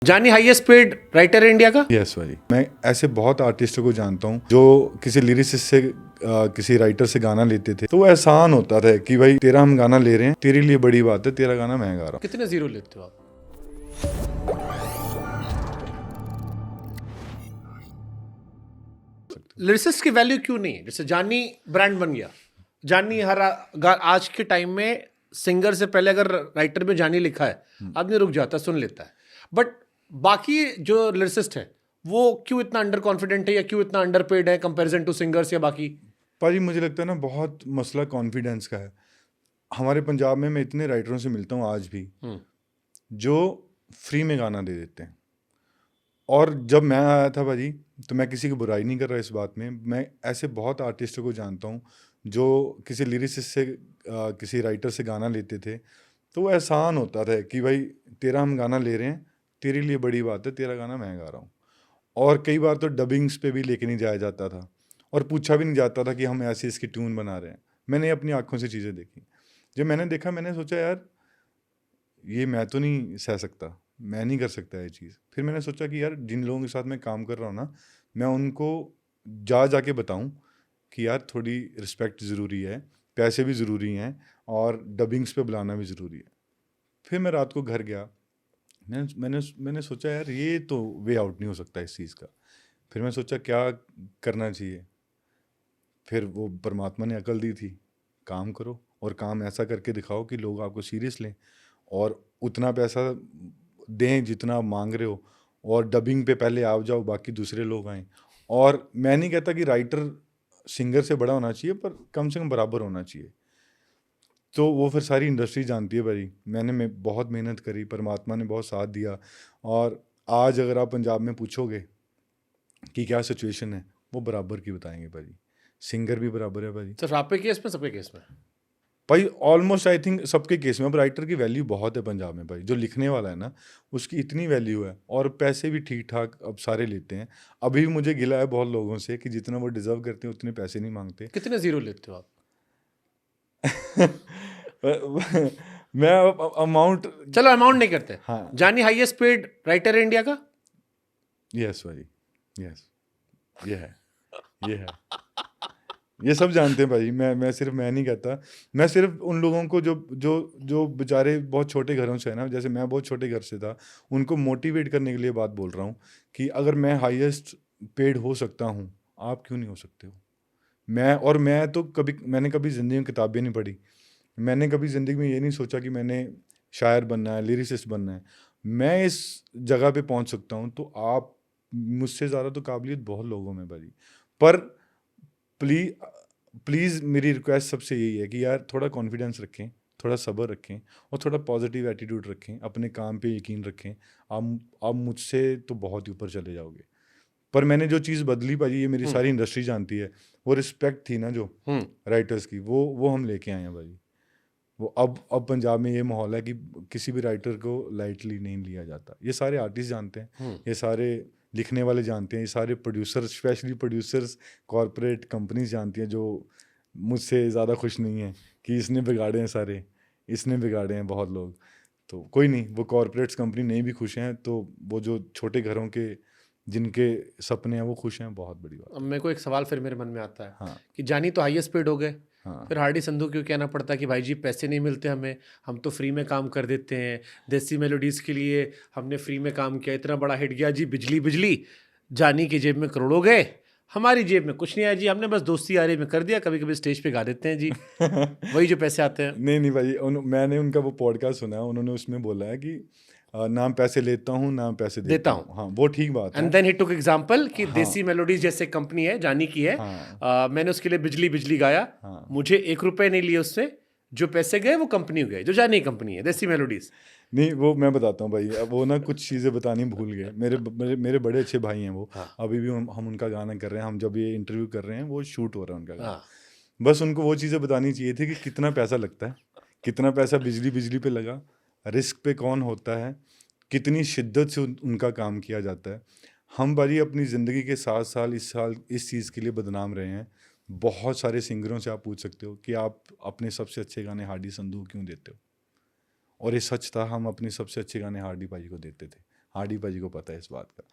जानी highest paid writer है India का। यस भाई, मैं ऐसे बहुत आर्टिस्टों को जानता हूँ जो किसी लिरिसिस्ट से किसी राइटर से गाना लेते थे तो वो एहसान होता था कि भाई तेरा हम गाना ले रहे हैं, तेरे लिए बड़ी बात है, तेरा गाना मैं गा रहा हूँ। कितने जीरो लेते हो आप? लिरिसिस्ट की वैल्यू क्यों नहीं है? जैसे जानी ब्रांड बन गया, जानी आज के टाइम में सिंगर से पहले अगर राइटर में जानी लिखा है आदमी रुक जाता है, सुन लेता है। बट बाकी जो लिरिसिस्ट है वो क्यों इतना अंडर कॉन्फिडेंट है या क्यों इतना अंडर पेड है कंपैरिजन टू सिंगर्स या बाकी? भाजी मुझे लगता है ना, बहुत मसला कॉन्फिडेंस का है। हमारे पंजाब में मैं इतने राइटरों से मिलता हूँ आज भी जो फ्री में गाना दे देते हैं। और जब मैं आया था भाजी, तो मैं किसी की बुराई नहीं कर रहा इस बात में, मैं ऐसे बहुत आर्टिस्टों को जानता हूँ जो किसी लिरिसिस्ट से किसी राइटर से गाना लेते थे तो वो एहसान होता था कि भाई तेरा हम गाना ले रहे हैं, तेरे लिए बड़ी बात है, तेरा गाना मैं गा रहा हूँ। और कई बार तो डबिंग्स पे भी लेके नहीं जाया जाता था और पूछा भी नहीं जाता था कि हम ऐसे इसकी ट्यून बना रहे हैं। मैंने अपनी आंखों से चीज़ें देखी। जब मैंने देखा, मैंने सोचा यार ये मैं तो नहीं सह सकता, मैं नहीं कर सकता ये चीज़। फिर मैंने सोचा कि यार जिन लोगों के साथ मैं काम कर रहा हूँ ना, मैं उनको जाके बताऊँ कि यार थोड़ी रिस्पेक्ट ज़रूरी है, पैसे भी ज़रूरी हैं और डबिंग्स पे बुलाना भी ज़रूरी है। फिर मैं रात को घर गया, मैंने सोचा यार ये तो वे आउट नहीं हो सकता इस चीज़ का। फिर मैं सोचा क्या करना चाहिए। फिर वो परमात्मा ने अकल दी थी, काम करो और काम ऐसा करके दिखाओ कि लोग आपको सीरियस लें और उतना पैसा दें जितना आप मांग रहे हो, और डबिंग पे पहले आप जाओ, बाकी दूसरे लोग आएँ। और मैं नहीं कहता कि राइटर सिंगर से बड़ा होना चाहिए, पर कम से कम बराबर होना चाहिए। तो वो फिर सारी इंडस्ट्री जानती है भाई, मैं बहुत मेहनत करी, परमात्मा ने बहुत साथ दिया। और आज अगर आप पंजाब में पूछोगे कि क्या सिचुएशन है, वो बराबर की बताएंगे भाई। सिंगर भी बराबर है भाई। सिर्फ आपके केस में सबके केस में? भाई ऑलमोस्ट आई थिंक सबके केस में। अब राइटर की वैल्यू बहुत है पंजाब में भाई, जो लिखने वाला है ना उसकी इतनी वैल्यू है, और पैसे भी ठीक ठाक अब सारे लेते हैं। अभी भी मुझे गिला है बहुत लोगों से कि जितना वो डिजर्व करते हैं उतने पैसे नहीं मांगते। कितने जीरो लेते हो आप? मैं अमाउंट, चलो अमाउंट नहीं करते। हाँ। जानी हाईएस्ट पेड राइटर है इंडिया का। यस भाई, यस, ये है, ये है, ये सब जानते हैं भाई। मैं नहीं कहता। मैं सिर्फ उन लोगों को जो जो जो बेचारे बहुत छोटे घरों से है ना, जैसे मैं बहुत छोटे घर से था, उनको मोटिवेट करने के लिए बात बोल रहा हूँ कि अगर मैं हाईएस्ट पेड हो सकता हूँ, आप क्यों नहीं हो सकते हो। मैंने कभी ज़िंदगी में किताबें नहीं पढ़ी, मैंने कभी ज़िंदगी में ये नहीं सोचा कि मैंने शायर बनना है, लिरिसिस्ट बनना है। मैं इस जगह पे पहुंच सकता हूं, तो आप मुझसे ज़्यादा तो काबिलियत बहुत लोगों में भाई। पर प्लीज़ प्लीज़ मेरी रिक्वेस्ट सबसे यही है कि यार थोड़ा कॉन्फिडेंस रखें, थोड़ा सब्र रखें और थोड़ा पॉजिटिव एटीट्यूड रखें, अपने काम पे यकीन रखें। आप मुझसे तो बहुत ही ऊपर चले जाओगे। पर मैंने जो चीज़ बदली भाई, ये मेरी सारी इंडस्ट्री जानती है, वो रिस्पेक्ट थी ना जो राइटर्स की, वो हम लेके आए हैं भाई। वो अब पंजाब में ये माहौल है कि किसी भी राइटर को लाइटली नहीं लिया जाता। ये सारे आर्टिस्ट जानते हैं, ये सारे लिखने वाले जानते हैं, ये सारे producer, specially producers, corporate companies जानती हैं, जो मुझसे ज़्यादा खुश नहीं है कि इसने बिगाड़े हैं सारे, इसने बिगाड़े हैं बहुत लोग। तो कोई नहीं, वो कॉरपोरेट्स कंपनी नहीं भी खुश हैं, तो वो जो छोटे घरों के जिनके सपने हैं वो खुश हैं, बहुत बड़ी बात। अब मेरे को एक सवाल फिर मेरे मन में आता है हाँ, कि जानी तो हाईएस्ट पेड हो गए, हाँ, फिर हार्डी संधू क्यों कहना पड़ता है कि भाई जी पैसे नहीं मिलते हमें, हम तो फ्री में काम कर देते हैं, देसी मेलोडीज़ के लिए हमने फ्री में काम किया, इतना बड़ा हिट गया जी, बिजली बिजली, जानी की जेब में करोड़ों गए, हमारी जेब में कुछ नहीं आया जी, हमने बस दोस्ती यारी में कर दिया, कभी कभी स्टेज पे गा देते हैं जी, वही जो पैसे आते हैं। नहीं नहीं भाई, मैंने उनका वो पॉडकास्ट सुना है, उन्होंने उसमें बोला है कि नाम पैसे लेता हूँ, नाम पैसे देता हूँ। हाँ, वो ठीक बात है। And then he took example कि हाँ, देसी मेलोडीज जैसे कंपनी है, जानी की है, हाँ, मैंने उसके लिए बिजली बिजली गाया, हाँ। मुझे 1 रुपए नहीं लिए उससे, जो पैसे गए वो कंपनी गए, जो जानी कंपनी है देसी मेलोडीज। नहीं, वो मैं बताता हूँ भाई, अब वो ना कुछ चीज़ें बतानी भूल गए। मेरे बड़े अच्छे भाई हैं वो। हाँ। अभी भी हम उनका गाना कर रहे हैं, हम जब ये इंटरव्यू कर रहे हैं वो शूट हो रहा है उनका गाना। हाँ। बस उनको वो चीज़ें बतानी चाहिए थी कि कितना पैसा लगता है, कितना पैसा बिजली बिजली पे लगा, रिस्क पे कौन होता है, कितनी शिद्दत से उनका काम किया जाता है। हम भाई अपनी ज़िंदगी के 7 साल इस चीज़ के लिए बदनाम रहे हैं। बहुत सारे सिंगरों से आप पूछ सकते हो कि आप अपने सबसे अच्छे गाने हार्डी संधू क्यों देते हो, और ये सच था, हम अपने सबसे अच्छे गाने हार्डी भाई को देते थे। हार्डी भाजी को पता है इस बात का।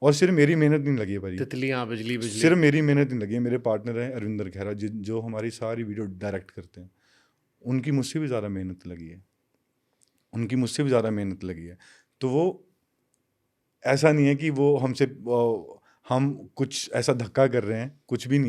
और सिर्फ मेरी मेहनत नहीं लगी है भाजी, तितलियां बिजली बिजली, सिर्फ मेरी मेहनत नहीं लगी है, मेरे पार्टनर हैं अरविंदर खैरा जो हमारी सारी वीडियो डायरेक्ट करते हैं, उनकी मुझसे भी ज़्यादा मेहनत लगी है, उनकी मुझसे भी ज़्यादा मेहनत लगी है। तो वो ऐसा नहीं है कि वो हमसे हम कुछ ऐसा धक्का कर रहे हैं, कुछ भी नहीं।